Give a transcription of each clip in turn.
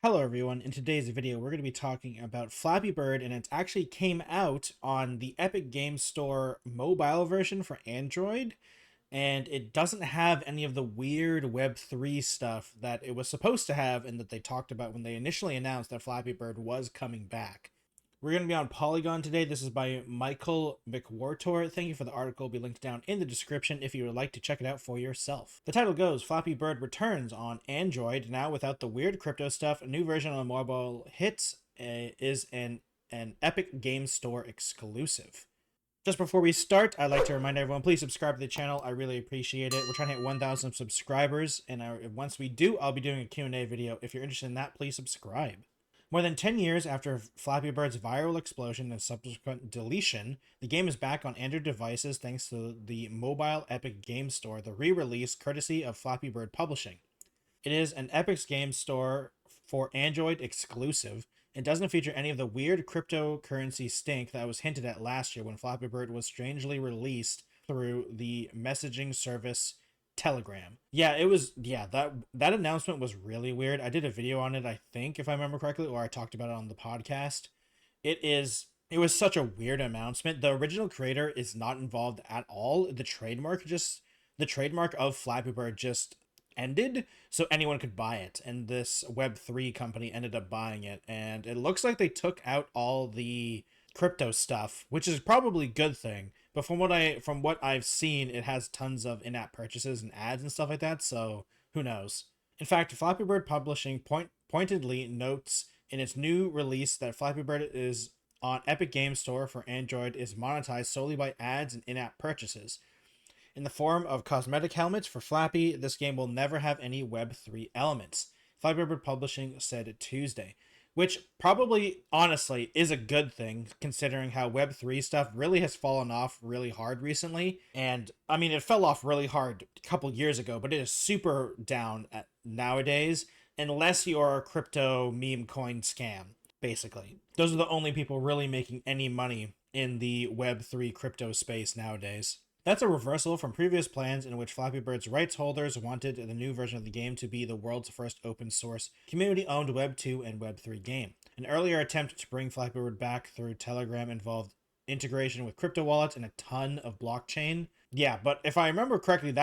Hello everyone, in today's video we're going to be talking about Flappy Bird, and it actually came out on the Epic Game Store mobile version for Android, and it doesn't have any of the weird Web3 stuff that it was supposed to have and that they talked about when they initially announced that Flappy Bird was coming back. We're going to be on Polygon today. This is by Michael McWhortor. Thank you for the article. It'll be linked down in the description if you would like to check it out for yourself. The title goes, Flappy Bird returns on Android, now without the weird crypto stuff. A new version on mobile hits is an Epic Game Store exclusive. Just before we start, I'd like to remind everyone, please subscribe to the channel. I really appreciate it. We're trying to hit 1,000 subscribers, and once we do, I'll be doing a Q&A video. If you're interested in that, please subscribe. More than 10 years after Flappy Bird's viral explosion and subsequent deletion, the game is back on Android devices thanks to the mobile Epic Game Store, the re-release courtesy of Flappy Bird Publishing. It is an Epic Game Store for Android exclusive. It doesn't feature any of the weird cryptocurrency stink that was hinted at last year when Flappy Bird was strangely released through the messaging service Telegram. That announcement was really weird. I did a video on it, I think, if I remember correctly, or I talked about it on the podcast. It was such a weird announcement. The original creator is not involved at all. The trademark of Flappy Bird just ended, so anyone could buy it, and this Web3 company ended up buying it, and it looks like they took out all the crypto stuff, which is probably a good thing. But from what I've seen, it has tons of in-app purchases and ads and stuff like that, so who knows. In fact, Flappy Bird Publishing pointedly notes in its new release that Flappy Bird is on Epic Game Store for Android is monetized solely by ads and in-app purchases. In the form of cosmetic helmets for Flappy, this game will never have any Web3 elements, Flappy Bird Publishing said Tuesday. Which probably, honestly, is a good thing, considering how Web3 stuff really has fallen off really hard recently. And, I mean, it fell off really hard a couple years ago, but it is super down nowadays, unless you're a crypto meme coin scam, basically. Those are the only people really making any money in the Web3 crypto space nowadays. That's a reversal from previous plans in which Flappy Bird's rights holders wanted the new version of the game to be the world's first open source, community-owned Web 2 and Web 3 game. An earlier attempt to bring Flappy Bird back through Telegram involved integration with crypto wallets and a ton of blockchain. Yeah, but if I remember correctly,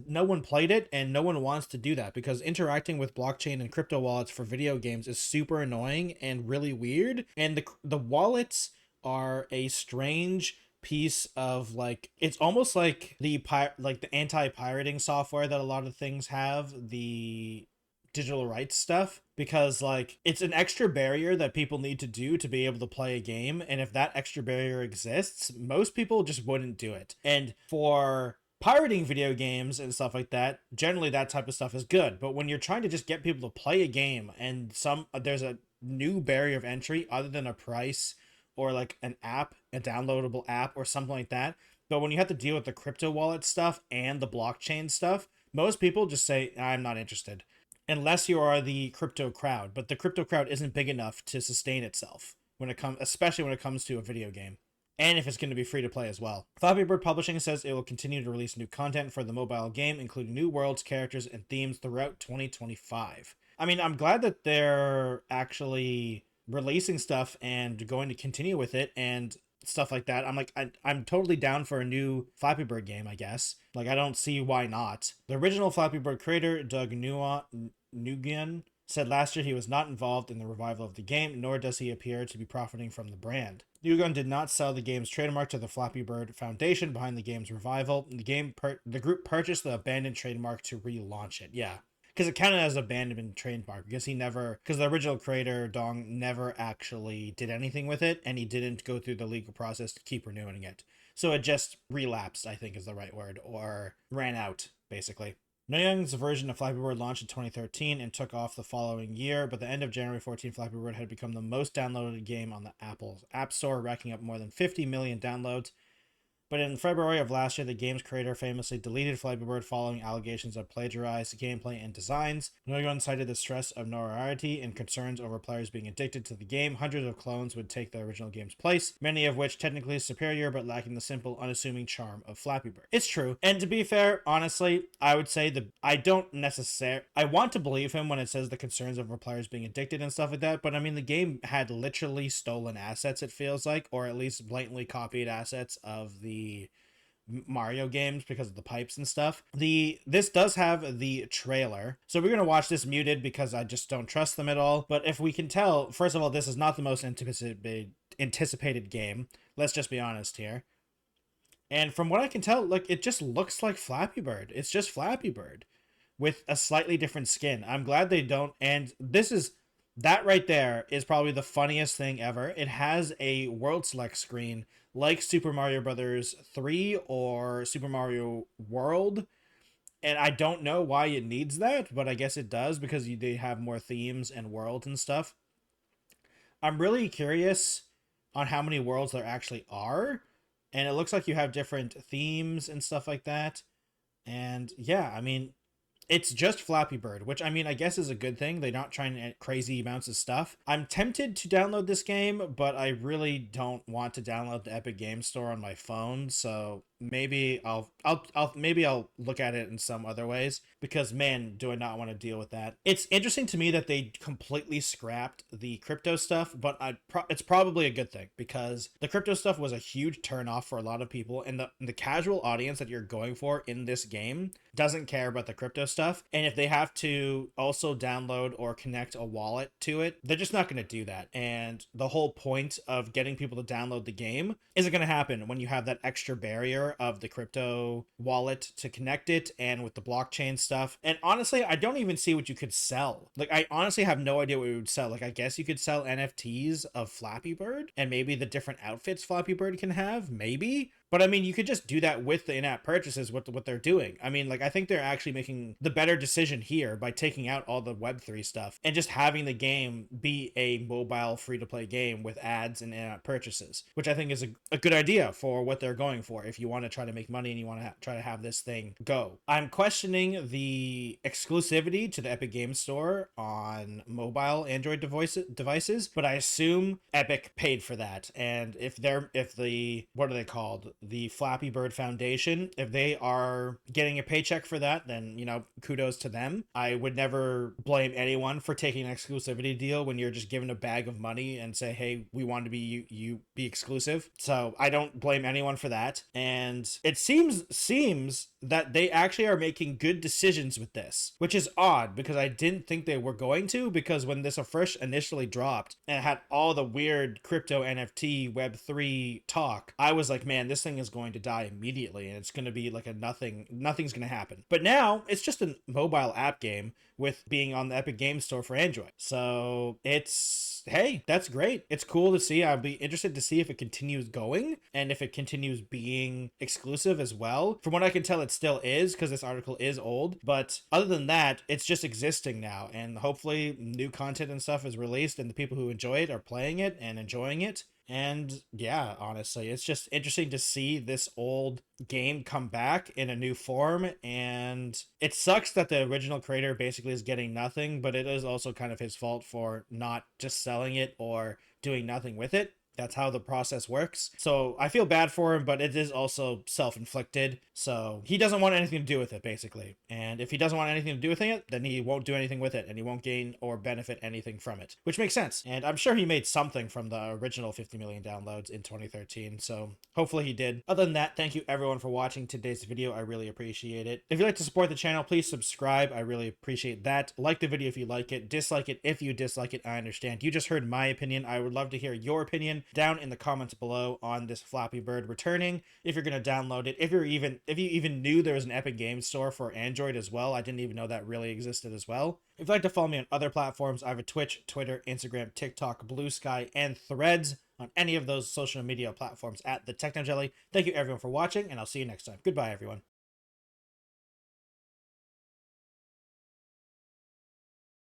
no one played it, and no one wants to do that because interacting with blockchain and crypto wallets for video games is super annoying and really weird. And the wallets are a strange piece of, like, it's almost like the anti-pirating software that a lot of things have, the digital rights stuff, because, like, it's an extra barrier that people need to do to be able to play a game, and if that extra barrier exists, most people just wouldn't do it. And for pirating video games and stuff like that, generally that type of stuff is good, but when you're trying to just get people to play a game and there's a new barrier of entry other than a price or like an app, a downloadable app or something like that. But when you have to deal with the crypto wallet stuff and the blockchain stuff, most people just say, I'm not interested. Unless you are the crypto crowd. But the crypto crowd isn't big enough to sustain itself, especially when it comes to a video game. And if it's going to be free to play as well. Flappy Bird Publishing says it will continue to release new content for the mobile game, including new worlds, characters, and themes throughout 2025. I mean, I'm glad that they're actually releasing stuff and going to continue with it and stuff like that. I'm totally down for a new Flappy Bird game, I guess. Like, I don't see why not. The original Flappy Bird creator, Doug Nguyen, said last year he was not involved in the revival of the game, nor does he appear to be profiting from the brand. Nguyen did not sell the game's trademark to the Flappy Bird Foundation behind the game's revival. The group purchased the abandoned trademark to relaunch it. Yeah. Because it counted as abandoned trademark because the original creator, Dong, never actually did anything with it, and he didn't go through the legal process to keep renewing it. So it just relapsed, I think is the right word, or ran out, basically. Nguyen's version of Flappy Bird launched in 2013 and took off the following year, but the end of January 14, Flappy Bird had become the most downloaded game on the Apple's App Store, racking up more than 50 million downloads. But in February of last year, the game's creator famously deleted Flappy Bird following allegations of plagiarized gameplay and designs. No one cited the stress of notoriety and concerns over players being addicted to the game. Hundreds of clones would take the original game's place, many of which technically superior but lacking the simple, unassuming charm of Flappy Bird. It's true. And to be fair, honestly, I would say I want to believe him when it says the concerns over players being addicted and stuff like that, but I mean, the game had literally stolen assets, it feels like, or at least blatantly copied assets of the Mario games because of the pipes and stuff. This does have the trailer, so we're gonna watch this muted because I just don't trust them at all. But if we can tell, first of all, this is not the most anticipated game. Let's just be honest here. And from what I can tell, like, it just looks like Flappy Bird. It's just Flappy Bird with a slightly different skin. I'm glad they don't. And that right there is probably the funniest thing ever. It has a world select screen like Super Mario Brothers 3 or Super Mario World. And I don't know why it needs that, but I guess it does because they have more themes and worlds and stuff. I'm really curious on how many worlds there actually are. And it looks like you have different themes and stuff like that. And yeah, I mean, it's just Flappy Bird, which I mean, I guess is a good thing. They're not trying to add crazy amounts of stuff. I'm tempted to download this game, but I really don't want to download the Epic Game Store on my phone. So maybe I'll look at it in some other ways because man, do I not want to deal with that. It's interesting to me that they completely scrapped the crypto stuff, but it's probably a good thing because the crypto stuff was a huge turnoff for a lot of people, and the casual audience that you're going for in this game doesn't care about the crypto stuff. And if they have to also download or connect a wallet to it, they're just not going to do that. And the whole point of getting people to download the game isn't going to happen when you have that extra barrier of the crypto wallet to connect it and with the blockchain stuff. And honestly, I don't even see what you could sell. Like, I honestly have no idea what we would sell. Like, I guess you could sell NFTs of Flappy Bird and maybe the different outfits Flappy Bird can have, maybe. But I mean, you could just do that with the in-app purchases, what they're doing. I mean, like, I think they're actually making the better decision here by taking out all the Web3 stuff and just having the game be a mobile free-to-play game with ads and in-app purchases, which I think is a good idea for what they're going for if you want to try to make money and you want to try to have this thing go. I'm questioning the exclusivity to the Epic Game Store on mobile Android devices, but I assume Epic paid for that. And if the, what are they called? The Flappy Bird Foundation, if they are getting a paycheck for that, then, you know, kudos to them. I would never blame anyone for taking an exclusivity deal when you're just given a bag of money and say, hey, we want to be you be exclusive. So I don't blame anyone for that. And it seems that they actually are making good decisions with this, which is odd because I didn't think they were going to, because when this first initially dropped and it had all the weird crypto NFT Web3 talk, I was like, man, this thing is going to die immediately and it's going to be like nothing's going to happen. But now it's just a mobile app game with being on the Epic Game Store for Android. So hey, that's great. It's cool to see. I'll be interested to see if it continues going and if it continues being exclusive as well. From what I can tell, it still is because this article is old. But other than that, it's just existing now. And hopefully new content and stuff is released and the people who enjoy it are playing it and enjoying it. And yeah, honestly, it's just interesting to see this old game come back in a new form. And it sucks that the original creator basically is getting nothing, but it is also kind of his fault for not just selling it or doing nothing with it. That's how the process works. So I feel bad for him, but it is also self-inflicted. So he doesn't want anything to do with it, basically. And if he doesn't want anything to do with it, then he won't do anything with it, and he won't gain or benefit anything from it, which makes sense. And I'm sure he made something from the original 50 million downloads in 2013. So hopefully he did. Other than that, thank you everyone for watching today's video. I really appreciate it. If you'd like to support the channel, please subscribe. I really appreciate that. Like the video if you like it. Dislike it if you dislike it. I understand. You just heard my opinion. I would love to hear your opinion down in the comments below on this Flappy Bird returning. If you're going to download it, if you even knew there was an Epic Game Store for Android as well. I didn't even know that really existed as well. If you'd like to follow me on other platforms, I have a Twitch, Twitter, Instagram, TikTok, Blue Sky, and Threads on any of those social media platforms at the Techno Jelly. Thank you everyone for watching, and I'll see you next time. Goodbye, everyone.